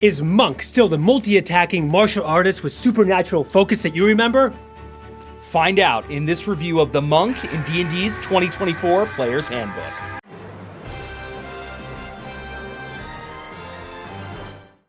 Is Monk still the multi-attacking martial artist with supernatural focus that you remember? Find out in this review of the Monk in D&D's 2024 Player's Handbook.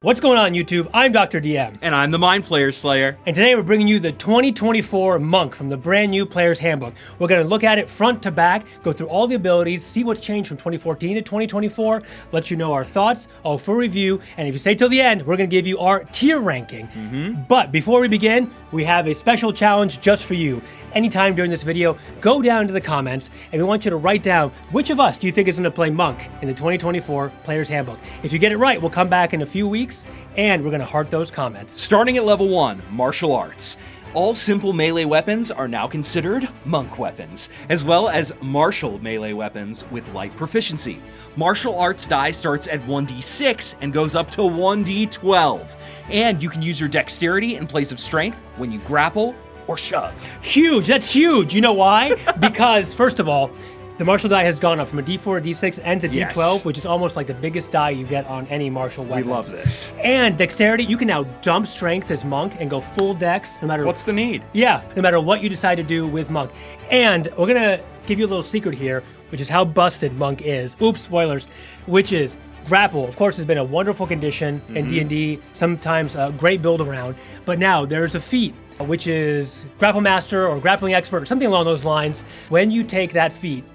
What's going on, YouTube? I'm Dr. DM. And I'm the Mind Flayer Slayer. And today we're bringing you the 2024 Monk from the brand new Player's Handbook. We're going to look at it front to back, go through all the abilities, see what's changed from 2014 to 2024, let you know our thoughts, all for review, and if you stay till the end, we're going to give you our tier ranking. But before we begin, we have a special challenge just for you. Anytime during this video, go down to the comments, and we want you to write down which of us do you think is going to play Monk in the 2024 Player's Handbook. If you get it right, we'll come back in a few weeks, and we're going to heart those comments. Starting at level 1, Martial Arts. All simple melee weapons are now considered Monk weapons, as well as martial melee weapons with light proficiency. Martial Arts die starts at 1d6 and goes up to 1d12. And you can use your dexterity in place of strength when you grapple or shove. Huge, that's huge. You know why? Because, first of all, the martial die has gone up from a D4 to D6, ends at D12, which is almost like the biggest die you get on any martial weapon. We love this. And dexterity, you can now dump strength as Monk and go full dex, no matter... What's the need? Yeah, no matter what you decide to do with Monk. And we're gonna give you a little secret here, which is how busted Monk is. Oops, spoilers. Which is grapple. Of course, has been a wonderful condition in D&D, sometimes a great build around. But now there's a feat, which is Grapple Master or Grappling Expert or something along those lines. When you take that feat,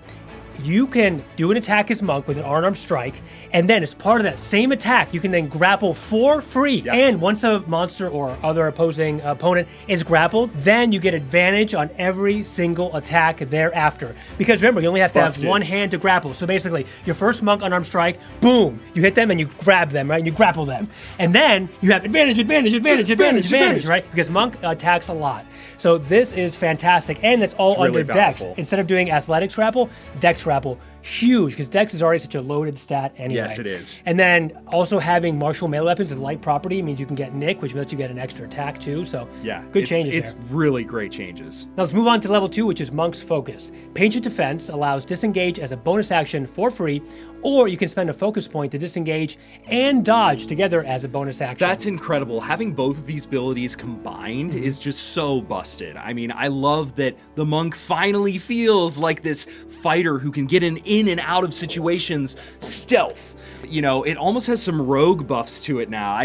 you can do an attack as Monk with an unarmed strike, and then as part of that same attack, you can then grapple for free. Yep. And once a monster or other opposing opponent is grappled, then you get advantage on every single attack thereafter. Because remember, you only have to have one hand to grapple. So basically, your first Monk unarmed strike, boom, you hit them and you grab them, right? And you grapple them. And then you have advantage, right? Because Monk attacks a lot. So this is fantastic, and it's all under really Dex. powerful. Instead of doing Athletics grapple, Dex grapple. Huge, because Dex is already such a loaded stat anyway. Yes, it is. And then also having martial melee weapons as light property means you can get Nick, which lets you get an extra attack too. So yeah, good changes It's there. really great changes. Now let's move on to level 2, which is Monk's Focus. Painted Defense allows disengage as a bonus action for free, or you can spend a focus point to disengage and dodge together as a bonus action. That's incredible. Having both of these abilities combined is just so busted. I mean, I love that the Monk finally feels like this fighter who can get in and out of situations stealth. You know, it almost has some rogue buffs to it now.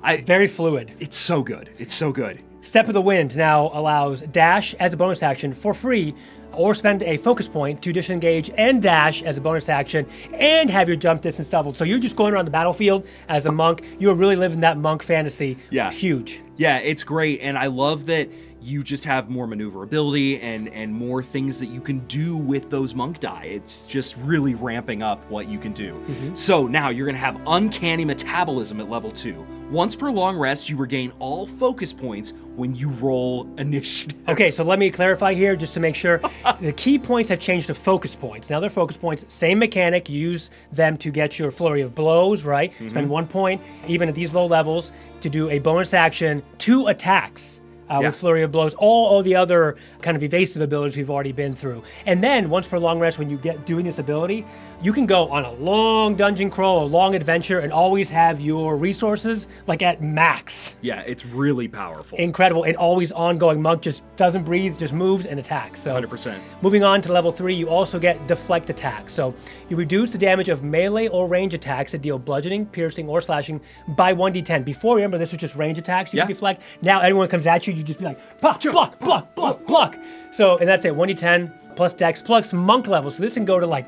Very fluid. It's so good. It's so good. Step of the Wind now allows dash as a bonus action for free, or spend a focus point to disengage and dash as a bonus action and have your jump distance doubled. So you're just going around the battlefield as a Monk. You're really living that Monk fantasy. Yeah. Huge. Yeah, it's great. And I love that you just have more maneuverability and more things that you can do with those Monk die. It's just really ramping up what you can do. So now you're going to have Uncanny Metabolism at level 2. Once per long rest, you regain all focus points when you roll initiative. Okay, so let me clarify here just to make sure. The key points have changed to focus points. Now they're focus points, same mechanic. You use them to get your flurry of blows, right? Spend 1 point, even at these low levels, to do a bonus action, 2 attacks. With Flurry of Blows, all the other kind of evasive abilities we've already been through. And then, once per long rest, when you get doing this ability, you can go on a long dungeon crawl, a long adventure, and always have your resources, like, at max. Yeah, it's really powerful. Incredible, and always ongoing. Monk just doesn't breathe, just moves and attacks. So 100%. Moving on to level 3, you also get Deflect Attack. So you reduce the damage of melee or range attacks that deal bludgeoning, piercing, or slashing by 1d10. Before, remember, this was just range attacks. You can deflect. Now, anyone comes at you, you just be like, block, block, block, block, block. So, and that's it, 1d10 plus dex plus Monk level. So this can go to like,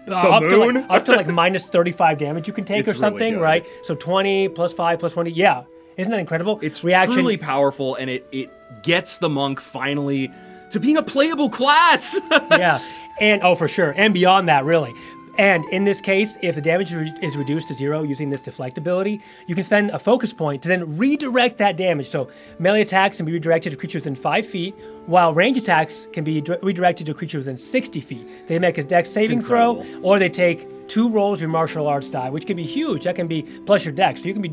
up to like minus 35 damage you can take or something, really right? So 20 plus 5 plus 20, yeah. Isn't that incredible? It's truly powerful, and it gets the Monk finally to being a playable class. Yeah, and for sure, and beyond that, really. And in this case, if the damage is reduced to 0 using this Deflect ability, you can spend a focus point to then redirect that damage. So melee attacks can be redirected to creatures within 5 feet, while range attacks can be redirected to creatures within 60 feet. They make a dex saving throw, or they take 2 rolls of your martial arts die, which can be huge. That can be plus your dex. So you can be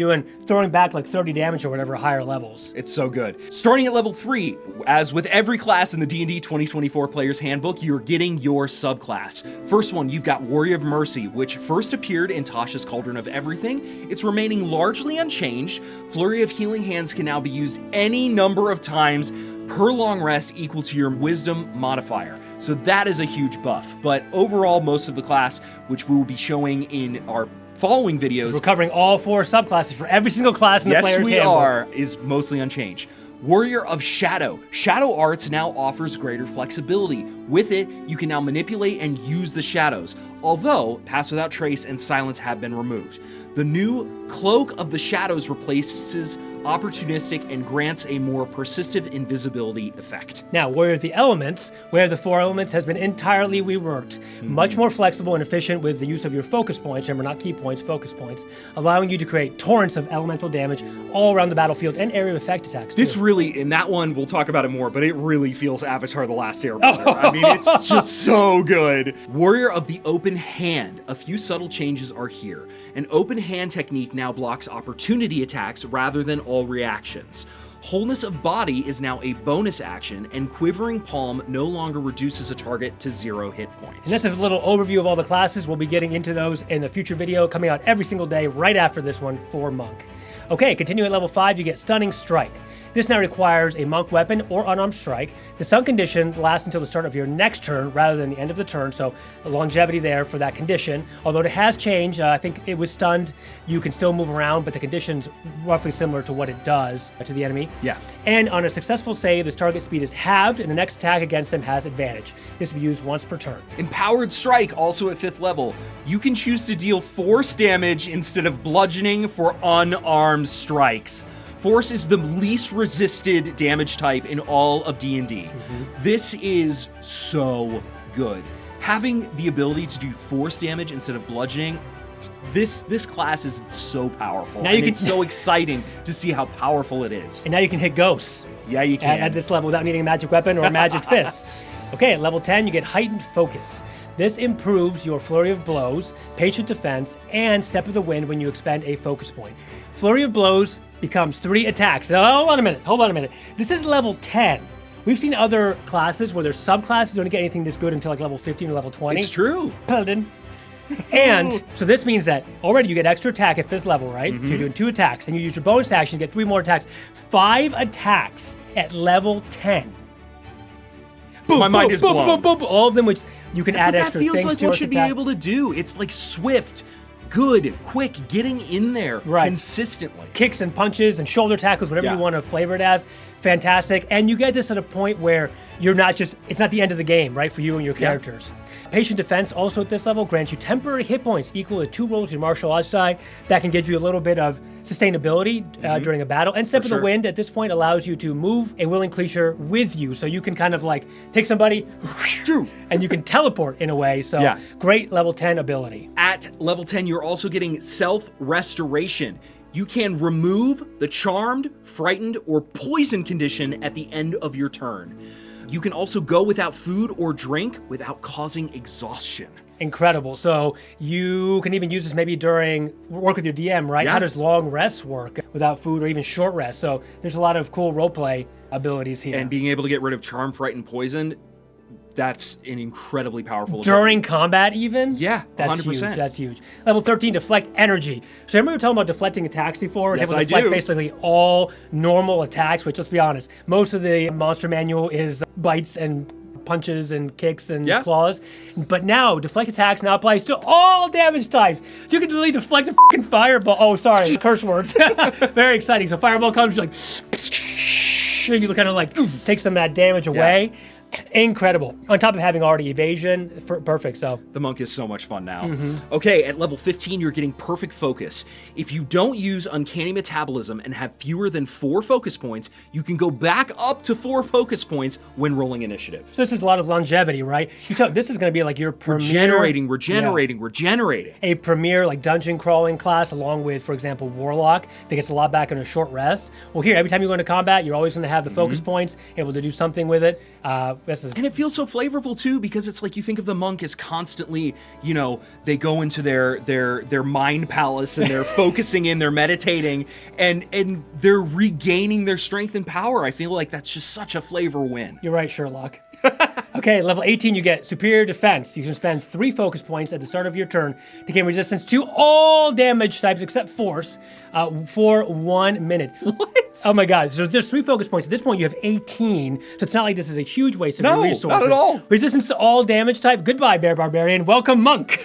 throwing back like 30 damage or whatever higher levels. It's so good. Starting at level 3, as with every class in the D&D 2024 Player's Handbook, you're getting your subclass. First one, you've got Warrior of Mercy, which first appeared in Tasha's Cauldron of Everything. It's remaining largely unchanged. Flurry of Healing Hands can now be used any number of times per long rest equal to your Wisdom modifier. So that is a huge buff. But overall, most of the class, which we will be showing in our following videos... We're covering all 4 subclasses for every single class in the Player's Handbook. Yes, we are, is mostly unchanged. Warrior of Shadow. Shadow Arts now offers greater flexibility. With it, you can now manipulate and use the shadows, although Pass Without Trace and Silence have been removed. The new Cloak of the Shadows replaces opportunistic and grants a more persistent invisibility effect. Now, Warrior of the Elements, where the 4 elements has been entirely reworked. Much more flexible and efficient with the use of your focus points, remember not key points, focus points, allowing you to create torrents of elemental damage all around the battlefield and area of effect attacks. This really, in that one, we'll talk about it more, but it really feels Avatar: The Last Airbender. I mean, it's just so good. Warrior of the Open Hand. A few subtle changes are here. An open hand technique now blocks opportunity attacks rather than all reactions. Wholeness of Body is now a bonus action, and Quivering Palm no longer reduces a target to 0 hit points. And that's a little overview of all the classes. We'll be getting into those in the future video coming out every single day right after this one for Monk. Okay, continue at level 5, you get Stunning Strike. This now requires a monk weapon or unarmed strike. The stun condition lasts until the start of your next turn rather than the end of the turn, so a longevity there for that condition. Although it has changed, I think it was stunned, you can still move around, but the condition's roughly similar to what it does to the enemy. Yeah. And on a successful save, this target speed is halved, and the next attack against them has advantage. This will be used once per turn. Empowered Strike, also at 5th level. You can choose to deal force damage instead of bludgeoning for unarmed strikes. Force is the least resisted damage type in all of D&D. This is so good. Having the ability to do force damage instead of bludgeoning, this class is so powerful. Now it's so exciting to see how powerful it is. And now you can hit ghosts. Yeah, you can. At this level without needing a magic weapon or a magic fist. Okay, at level 10, you get Heightened Focus. This improves your Flurry of Blows, Patient Defense, and Step of the Wind when you expend a focus point. Flurry of Blows becomes 3 attacks. Now, hold on a minute. This is level 10. We've seen other classes where their subclasses don't get anything this good until like level 15 or level 20. It's true. And so this means that already you get extra attack at 5th level, right? So you're doing 2 attacks, and you use your bonus action to get 3 more attacks. 5 attacks at level 10. Boom, My mind is blown. Boom. All of them, which you can add extra things to. That feels like what should be able to do. It's like swift, good, quick, getting in there consistently. Kicks and punches and shoulder tackles, whatever you want to flavor it as. Fantastic. And you get this at a point where you're not just, it's not the end of the game, right, for you and your characters. Patient Defense, also at this level, grants you temporary hit points equal to 2 rolls of your martial arts die. That can give you a little bit of sustainability during a battle. And Step of the Wind at this point allows you to move a willing creature with you. So you can kind of like take somebody and you can teleport in a way. So great level 10 ability. At level 10, you're also getting Self-Restoration. You can remove the Charmed, Frightened, or Poison condition at the end of your turn. You can also go without food or drink without causing exhaustion. Incredible. So you can even use this maybe during work with your DM, right? Yeah. How does long rest work without food or even short rest? So there's a lot of cool roleplay abilities here. And being able to get rid of Charm, Fright, and Poison, that's an incredibly powerful during combat even? Yeah, that's 100%. Huge. That's huge. Level 13, Deflect Energy. So remember we were talking about deflecting attacks before? Yes, able to deflect basically all normal attacks, which let's be honest, most of the monster manual is bites and punches and kicks and claws. But now, deflect attacks now applies to all damage types. So you can literally deflect a fucking fireball. Oh, sorry, curse words. Very exciting. So fireball comes, you're like, you kind of like take some of that damage away. Incredible. On top of having already evasion, perfect. So the monk is so much fun now. Okay, at level 15, you're getting Perfect Focus. If you don't use Uncanny Metabolism and have fewer than 4 focus points, you can go back up to 4 focus points when rolling initiative. So this is a lot of longevity, right? This is going to be like your premier... Regenerating. A premier like dungeon crawling class along with, for example, Warlock that gets a lot back in a short rest. Well, here, every time you go into combat, you're always going to have the focus points, able to do something with it. This is And it feels so flavorful too, because it's like you think of the monk as constantly, they go into their mind palace and they're focusing in, they're meditating, and they're regaining their strength and power. I feel like that's just such a flavor win. You're right, Sherlock. Okay, level 18, you get Superior Defense. You can spend 3 focus points at the start of your turn to gain resistance to all damage types except force for 1 minute. What? Oh my god, so there's 3 focus points. At this point, you have 18, so it's not like this is a huge waste of your resources. No, not at all. Resistance to all damage type. Goodbye, Bear Barbarian. Welcome, Monk.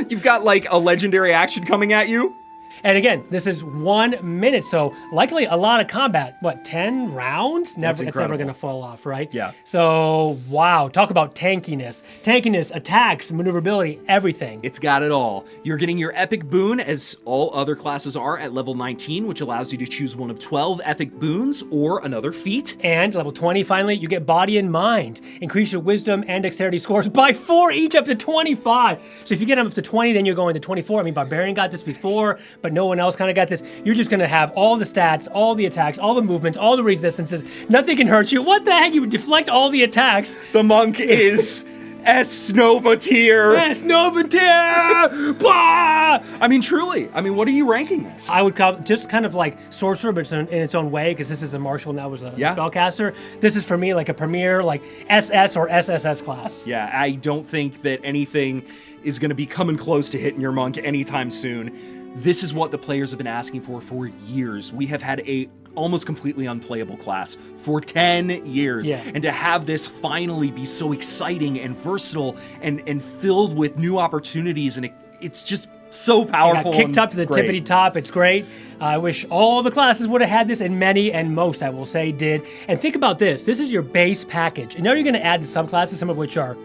You've got like a legendary action coming at you. And again, this is 1 minute, so likely a lot of combat. What, 10 rounds? It's never going to fall off, right? Yeah. So, wow, talk about tankiness. Tankiness, attacks, maneuverability, everything. It's got it all. You're getting your epic boon, as all other classes are, at level 19, which allows you to choose one of 12 epic boons or another feat. And level 20, finally, you get Body and Mind. Increase your wisdom and dexterity scores by 4 each, up to 25. So if you get them up to 20, then you're going to 24. I mean, Barbarian got this before, but no one else kind of got this. You're just going to have all the stats, all the attacks, all the movements, all the resistances. Nothing can hurt you. What the heck? You would deflect all the attacks. The monk is S Nova tier. S Nova tier! Bah! I mean, truly. I mean, what are you ranking this? I would call it just kind of like Sorcerer, but it's in its own way, because this is a martial, now was a spellcaster. This is for me like a premier, like SS or SSS class. Yeah, I don't think that anything is going to be coming close to hitting your monk anytime soon. This is what the players have been asking for years. We have had a almost completely unplayable class for 10 years. Yeah. And to have this finally be so exciting and versatile and filled with new opportunities, and it's just so powerful. It got kicked up to the tippity top. It's great. I wish all the classes would have had this, and many and most, I will say, did. And think about this. This is your base package. And now you're going to add the subclasses, some of which are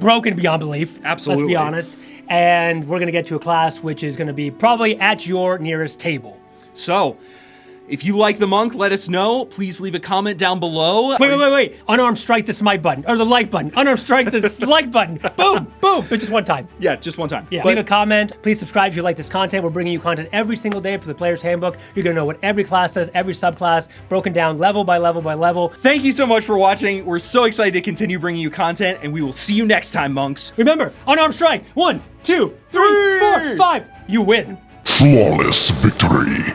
broken beyond belief. Absolutely. Let's be honest. And we're going to get to a class which is going to be probably at your nearest table. So, if you like the monk, let us know. Please leave a comment down below. Wait. Unarmed strike the smite button, or the like button. Unarmed strike the like button. Boom, boom, but just one time. Yeah, just one time. Yeah. Leave a comment. Please subscribe if you like this content. We're bringing you content every single day for the Player's Handbook. You're going to know what every class does, every subclass, broken down level by level by level. Thank you so much for watching. We're so excited to continue bringing you content, and we will see you next time, monks. Remember, unarmed strike. 1, 2, 3, 4, 5. You win. Flawless victory.